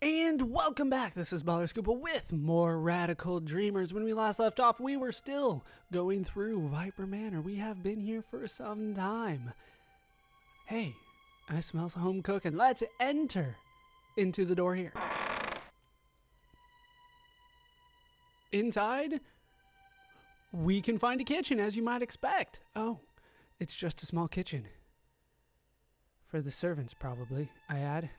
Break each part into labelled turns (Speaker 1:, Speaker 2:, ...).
Speaker 1: And welcome back. This is Baller Scuba with more Radical Dreamers. When we last left off, we were still going through Viper Manor. We have been here for some time. Hey, I smell some home cooking. Let's enter into the door here. Inside, we can find a kitchen, as you might expect. Oh, it's just a small kitchen. For the servants, probably, I add.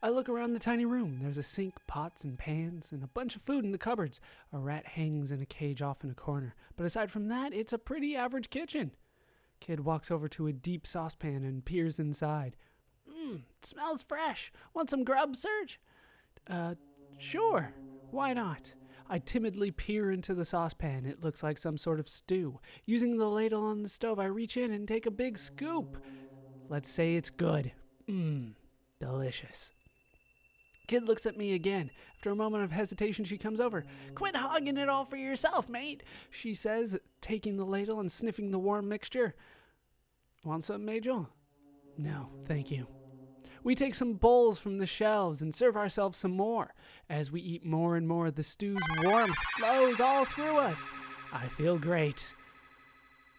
Speaker 1: I look around the tiny room. There's a sink, pots and pans, and a bunch of food in the cupboards. A rat hangs in a cage off in a corner. But aside from that, it's a pretty average kitchen. Kid walks over to a deep saucepan and peers inside. It smells fresh. Want some grub, Serge? Sure. Why not? I timidly peer into the saucepan. It looks like some sort of stew. Using the ladle on the stove, I reach in and take a big scoop. Let's say it's good. Delicious. Kid looks at me again. After a moment of hesitation, she comes over. Quit hogging it all for yourself, mate, she says, taking the ladle and sniffing the warm mixture. Want some, Majel? No, thank you. We take some bowls from the shelves and serve ourselves some more. As we eat more and more, the stew's warmth flows all through us. I feel great.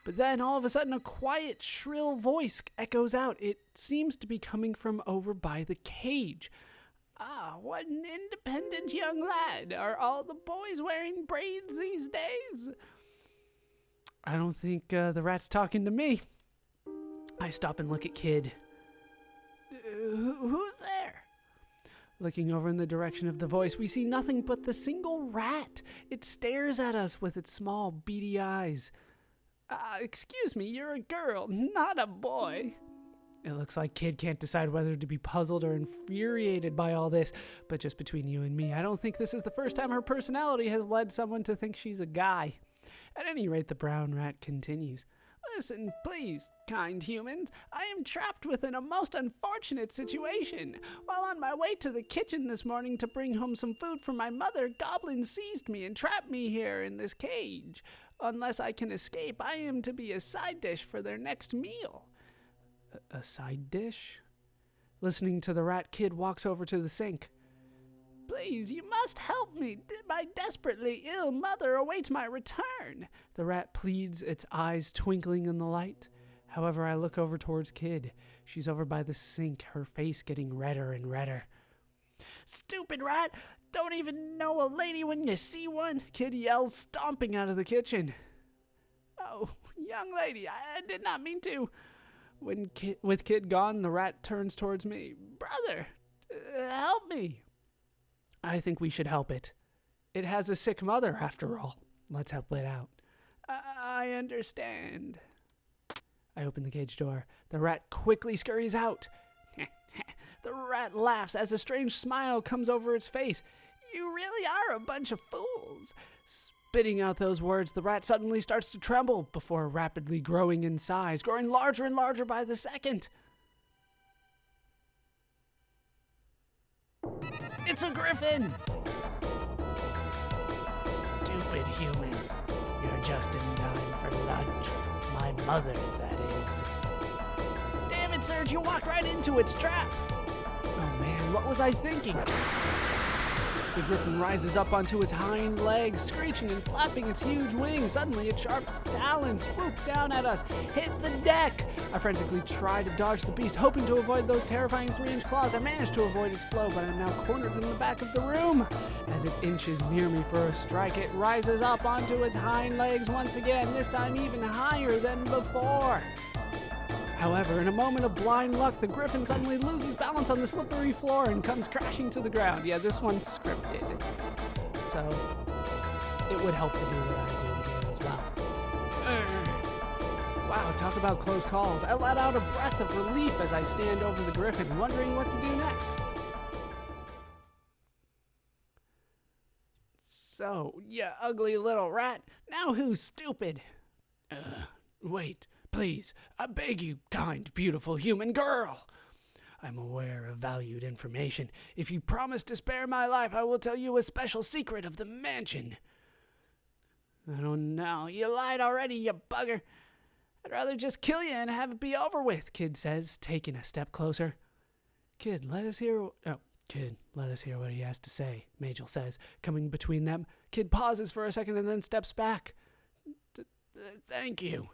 Speaker 1: But then, all of a sudden, a quiet, shrill voice echoes out. It seems to be coming from over by the cage. Ah, what an independent young lad. Are all the boys wearing braids these days? I don't think the rat's talking to me. I stop and look at Kid. Who's there? Looking over in the direction of the voice, we see nothing but the single rat. It stares at us with its small, beady eyes. Excuse me, you're a girl, not a boy. It looks like Kid can't decide whether to be puzzled or infuriated by all this, but just between you and me, I don't think this is the first time her personality has led someone to think she's a guy. At any rate, the brown rat continues. Listen, please, kind humans, I am trapped within a most unfortunate situation. While on my way to the kitchen this morning to bring home some food for my mother, goblins seized me and trapped me here in this cage. Unless I can escape, I am to be a side dish for their next meal. A side dish? Listening to the rat, Kid walks over to the sink. Please, you must help me. My desperately ill mother awaits my return. The rat pleads, its eyes twinkling in the light. However, I look over towards Kid. She's over by the sink, her face getting redder and redder. Stupid rat! Don't even know a lady when you see one, Kid yells, stomping out of the kitchen. Oh, young lady, I did not mean to. With Kid gone, the rat turns towards me. Brother, help me. I think we should help it. It has a sick mother, after all. Let's help it out. I understand. I open the cage door. The rat quickly scurries out. The rat laughs as a strange smile comes over its face. You really are a bunch of fools. Spitting out those words, the rat suddenly starts to tremble before rapidly growing in size, growing larger and larger by the second. It's a griffin! Stupid humans. You're just in time for lunch. My mother's, that is. Damn it, Serge, you walked right into its trap! Oh man, what was I thinking? The griffin rises up onto its hind legs, screeching and flapping its huge wings. Suddenly, its sharp talons swoop down at us, hit the deck. I frantically try to dodge the beast, hoping to avoid those terrifying 3-inch claws. I manage to avoid its blow, but I'm now cornered in the back of the room. As it inches near me for a strike, it rises up onto its hind legs once again, this time even higher than before. However, in a moment of blind luck, the griffin suddenly loses balance on the slippery floor and comes crashing to the ground. Yeah, this one's scripted, so it would help to do what I do here as well. Wow, talk about close calls. I let out a breath of relief as I stand over the griffin, wondering what to do next. So, you ugly little rat, now who's stupid? Wait. Please, I beg you, kind, beautiful human girl. I'm aware of valued information. If you promise to spare my life, I will tell you a special secret of the mansion. I don't know. You lied already, you bugger. I'd rather just kill you and have it be over with, Kid says, taking a step closer. Kid, let us hear... Oh, Kid, let us hear what he has to say, Majel says, coming between them. Kid pauses for a second and then steps back. Thank you.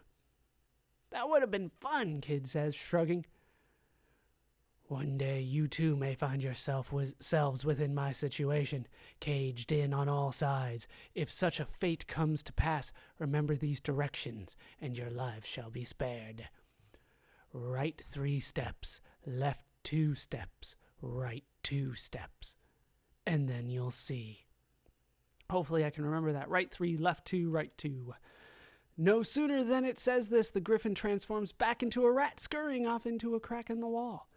Speaker 1: That would have been fun, Kid says, shrugging. One day you too may find yourselves within my situation, caged in on all sides. If such a fate comes to pass, remember these directions, and your lives shall be spared. Right 3 steps, left 2 steps, right 2 steps, and then you'll see. Hopefully I can remember that. Right 3, left 2, right 2. No sooner than it says this, the griffin transforms back into a rat, scurrying off into a crack in the wall.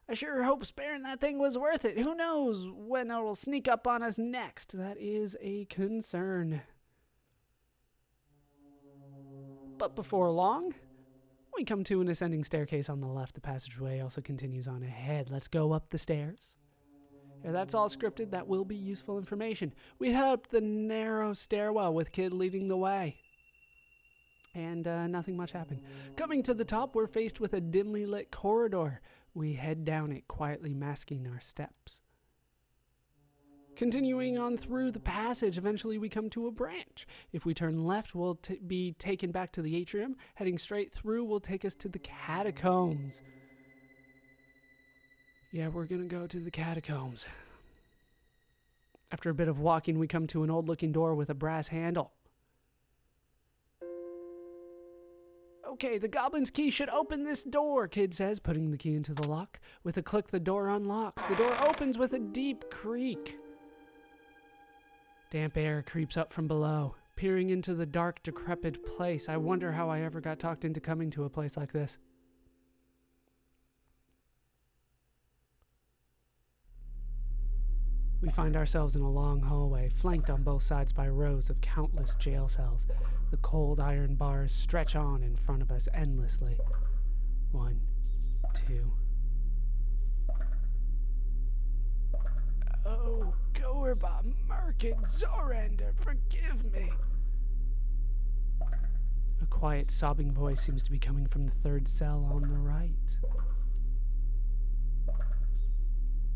Speaker 1: I sure hope sparing that thing was worth it. Who knows when it will sneak up on us next? That is a concern. But before long, we come to an ascending staircase on the left. The passageway also continues on ahead. Let's go up the stairs. Yeah, that's all scripted. That will be useful information. We head up the narrow stairwell with Kid leading the way. And nothing much happened. Coming to the top, we're faced with a dimly lit corridor. We head down it, quietly masking our steps. Continuing on through the passage, eventually we come to a branch. If we turn left, we'll be taken back to the atrium. Heading straight through will take us to the catacombs. Yeah, we're gonna go to the catacombs. After a bit of walking, we come to an old-looking door with a brass handle. Okay, the goblin's key should open this door, Kid says, putting the key into the lock. With a click, the door unlocks. The door opens with a deep creak. Damp air creeps up from below, peering into the dark, decrepit place. I wonder how I ever got talked into coming to a place like this. We find ourselves in a long hallway, flanked on both sides by rows of countless jail cells. The cold iron bars stretch on in front of us endlessly. 1, 2. Oh, Goerba, Merkid, Zorander, forgive me. A quiet, sobbing voice seems to be coming from the third cell on the right.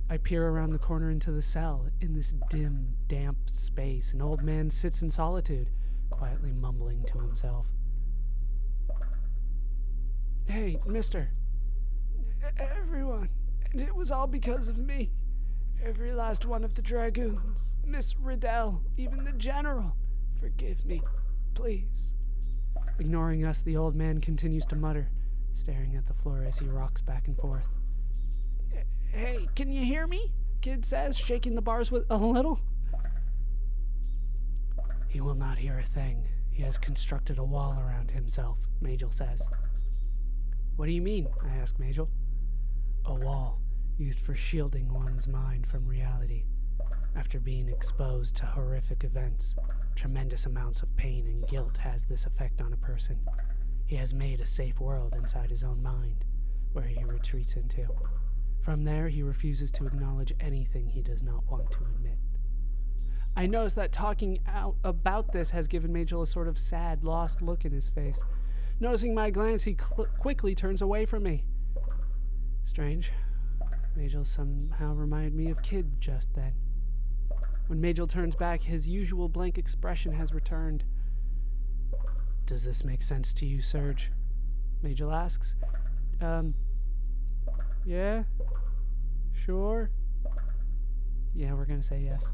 Speaker 1: I peer around the corner into the cell. In this dim, damp space, an old man sits in solitude, quietly mumbling to himself. Hey, mister. Everyone. And it was all because of me. Every last one of the dragoons. Miss Riddell. Even the general. Forgive me. Please. Ignoring us, the old man continues to mutter, staring at the floor as he rocks back and forth. Hey, can you hear me? Kid says, shaking the bars with a little. He will not hear a thing. He has constructed a wall around himself, Majel says. What do you mean? I ask Majel. A wall used for shielding one's mind from reality. After being exposed to horrific events, tremendous amounts of pain and guilt has this effect on a person. He has made a safe world inside his own mind, where he retreats into. From there, he refuses to acknowledge anything he does not want to admit. I notice that talking out about this has given Majel a sort of sad, lost look in his face. Noticing my glance, he quickly turns away from me. Strange. Majel somehow reminded me of Kid just then. When Majel turns back, his usual blank expression has returned. Does this make sense to you, Serge? Majel asks. Yeah? Sure? Yeah, we're gonna say yes.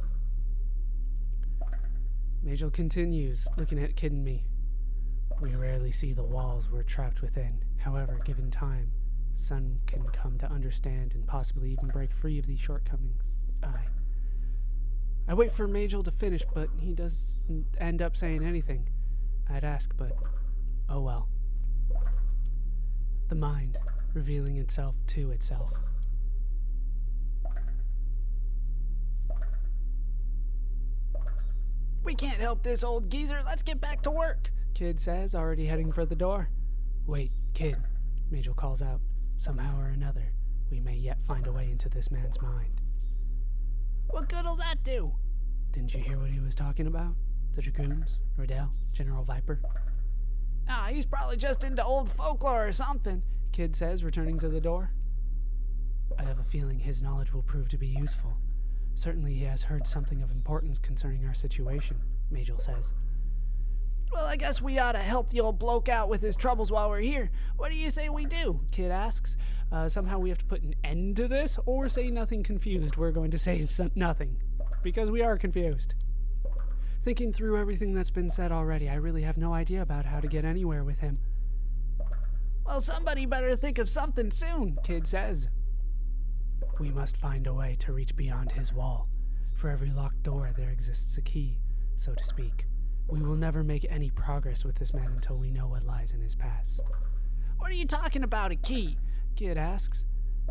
Speaker 1: Majel continues, looking at Kid and me. We rarely see the walls we're trapped within. However, given time, some can come to understand and possibly even break free of these shortcomings. I wait for Majel to finish, but he doesn't end up saying anything. I'd ask, but oh well. The mind, revealing itself to itself. We can't help this, old geezer. Let's get back to work, Kid says, already heading for the door. Wait, Kid, Majel calls out. Somehow or another, we may yet find a way into this man's mind. What good'll that do? Didn't you hear what he was talking about? The dragoons, Riddell, General Viper? He's probably just into old folklore or something, Kid says, returning to the door. I have a feeling his knowledge will prove to be useful. Certainly he has heard something of importance concerning our situation, Majel says. Well, I guess we ought to help the old bloke out with his troubles while we're here. What do you say we do? Kid asks. Somehow we have to put an end to this, or say nothing confused. We're going to say nothing, because we are confused. Thinking through everything that's been said already, I really have no idea about how to get anywhere with him. Well, somebody better think of something soon, Kid says. We must find a way to reach beyond his wall. For every locked door, there exists a key, so to speak. We will never make any progress with this man until we know what lies in his past. What are you talking about, a key? Kid asks.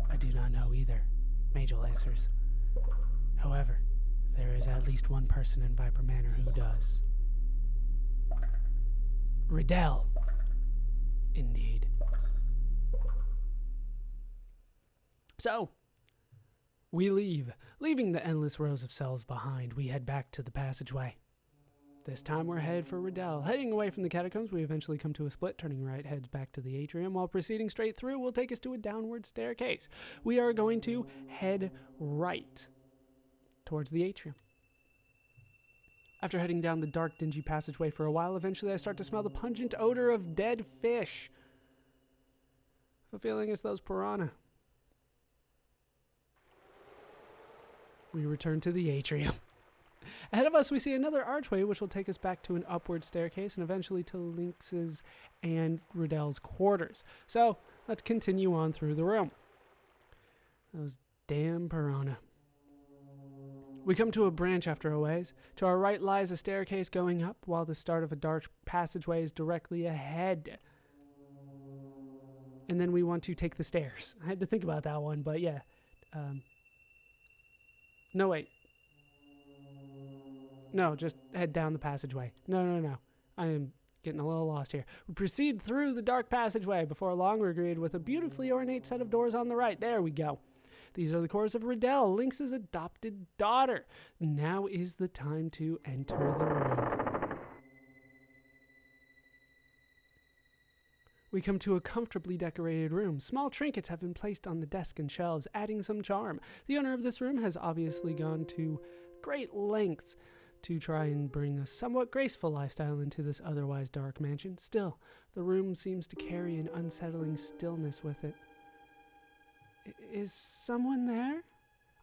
Speaker 1: I do not know either, Majel answers. However, there is at least one person in Viper Manor who does. Riddell. Indeed. So, we leave. Leaving the endless rows of cells behind, we head back to the passageway. This time we're headed for Riddell. Heading away from the catacombs, we eventually come to a split. Turning right heads back to the atrium, while proceeding straight through will take us to a downward staircase. We are going to head right towards the atrium. After heading down the dark, dingy passageway for a while, eventually I start to smell the pungent odor of dead fish. I have a feeling it's those piranha. We return to the atrium. Ahead of us, we see another archway, which will take us back to an upward staircase and eventually to Lynx's and Riddell's quarters. So, let's continue on through the room. Those damn piranha. We come to a branch after a ways. To our right lies a staircase going up, while the start of a dark passageway is directly ahead. And then we want to take the stairs. I had to think about that one, but yeah. No, wait. No, just head down the passageway. No. I am getting a little lost here. We proceed through the dark passageway. Before long, we're greeted with a beautifully ornate set of doors on the right. There we go. These are the quarters of Riddell, Lynx's adopted daughter. Now is the time to enter the room. We come to a comfortably decorated room. Small trinkets have been placed on the desk and shelves, adding some charm. The owner of this room has obviously gone to great lengths to try and bring a somewhat graceful lifestyle into this otherwise dark mansion. Still, the room seems to carry an unsettling stillness with it. Is someone there?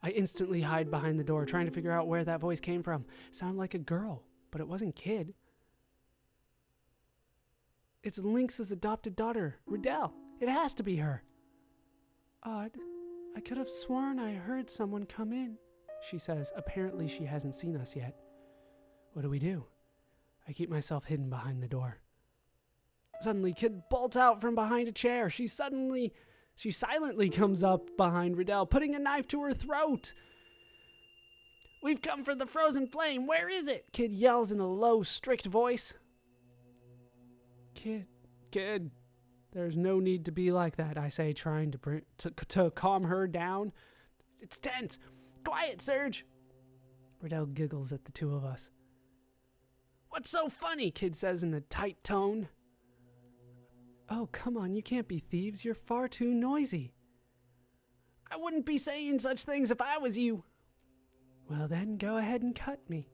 Speaker 1: I instantly hide behind the door, trying to figure out where that voice came from. It sounded like a girl, but it wasn't Kid. It's Lynx's adopted daughter, Riddell. It has to be her. Odd. I could have sworn I heard someone come in, she says. Apparently she hasn't seen us yet. What do we do? I keep myself hidden behind the door. Suddenly, Kid bolts out from behind a chair. She silently comes up behind Riddell, putting a knife to her throat. We've come for the frozen flame. Where is it? Kid yells in a low, strict voice. Kid, there's no need to be like that, I say, trying to calm her down. It's tense. Quiet, Serge. Riddell giggles at the two of us. What's so funny? Kid says in a tight tone. Oh, come on, you can't be thieves. You're far too noisy. I wouldn't be saying such things if I was you. Well then, go ahead and cut me.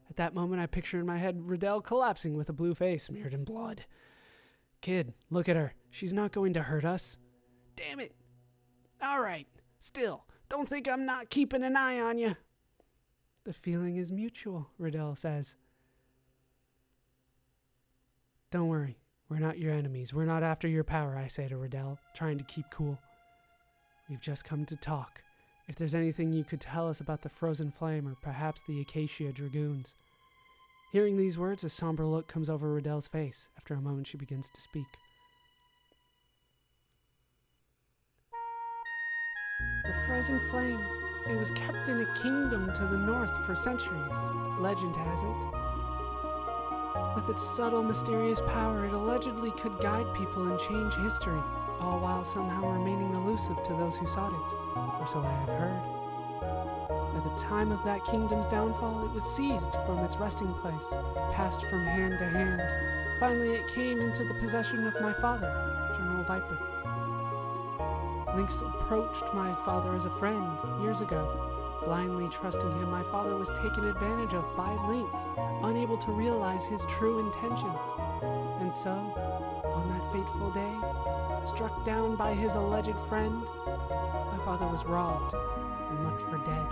Speaker 1: At that moment, I picture in my head Riddell collapsing with a blue face smeared in blood. Kid, look at her. She's not going to hurt us. Damn it. All right. Still, don't think I'm not keeping an eye on you. The feeling is mutual, Riddell says. Don't worry. We're not your enemies. We're not after your power, I say to Riddell, trying to keep cool. We've just come to talk. If there's anything you could tell us about the frozen flame or perhaps the Acacia Dragoons. Hearing these words, a somber look comes over Riddell's face. After a moment, she begins to speak. The frozen flame. It was kept in a kingdom to the north for centuries. Legend has it. With its subtle, mysterious power, it allegedly could guide people and change history, all while somehow remaining elusive to those who sought it, or so I have heard. At the time of that kingdom's downfall, it was seized from its resting place, passed from hand to hand. Finally, it came into the possession of my father, General Viper. Lynx approached my father as a friend years ago. Blindly trusting him, my father was taken advantage of by Lynx, unable to realize his true intentions. And so, on that fateful day, struck down by his alleged friend, my father was robbed and left for dead.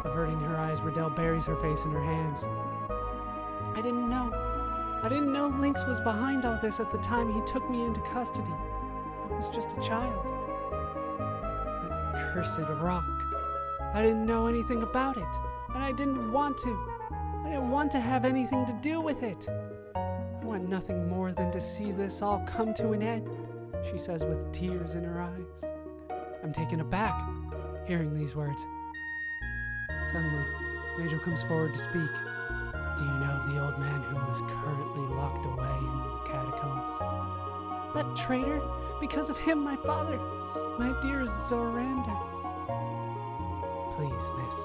Speaker 1: Averting her eyes, Riddell buries her face in her hands. I didn't know Lynx was behind all this at the time he took me into custody. I was just a child. That cursed rock. I didn't know anything about it, and I didn't want to. I didn't want to have anything to do with it. I want nothing more than to see this all come to an end, she says with tears in her eyes. I'm taken aback, hearing these words. Suddenly, Major comes forward to speak. Do you know of the old man who is currently locked away in the catacombs? That traitor? Because of him, my father, my dear Zorander. Please, miss,